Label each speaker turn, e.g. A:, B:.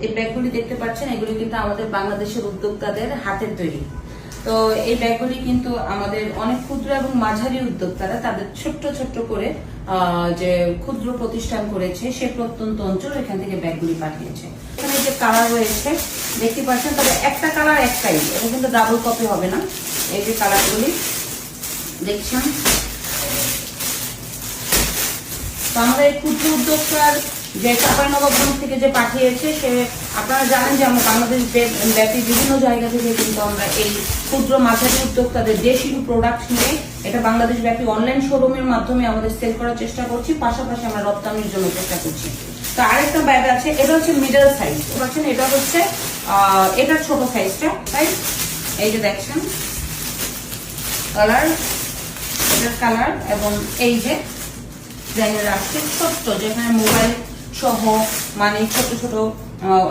A: এই ব্যাগগুলি দেখতে পাচ্ছেন, এগুলি কিন্তু আমাদের বাংলাদেশের উদ্যোক্তাদের হাতের তৈরি। তো এই ব্যাগগুলি কিন্তু আমাদের অনেক ক্ষুদ্র এবং মাঝারি উদ্যোক্তারা তাদের ছোট্ট ছোট্ট করে যে ক্ষুদ্র প্রতিষ্ঠান করেছে সে প্রত্যন্ত অঞ্চল এখান থেকে ব্যাগগুলি পাঠিয়েছে। এখানে যে কালার রয়েছে দেখতে পাচ্ছেন, তবে একটা কালার একটাই, এটা কিন্তু ডাবল কপি হবে না। এই যে কালারগুলি দেখছেন, তো আমাদের এই ক্ষুদ্র উদ্যোক্তার যে চাঁপাইনবাবগঞ্জ থেকে যে পাঠিয়েছে, সে আপনারা জানেন যে আমরা বাংলাদেশ ব্যাপী বিভিন্ন জায়গা থেকে কিন্তু আমরা এই ক্ষুদ্র মাঝারি উদ্যোক্তাদের দেশীয় প্রোডাক্ট নিয়ে এটা বাংলাদেশ ব্যাপী অনলাইন শোরুমের মাধ্যমে আমাদের সেল করার চেষ্টা করছি, পাশাপাশি আমরা রপ্তানির জন্য চেষ্টা করছি। তো আরেকটা ব্যাগ আছে, এটা হচ্ছে মিডল সাইজ, পাচ্ছেন, এটা হচ্ছে এটার ছোট সাইজটা, তাই এই যে দেখছেন কালার, এটার কালার এবং এই যে ডিজাইনের আসছে ছোট্ট, যেখানে মোবাইল সহ মানে ছোট ছোট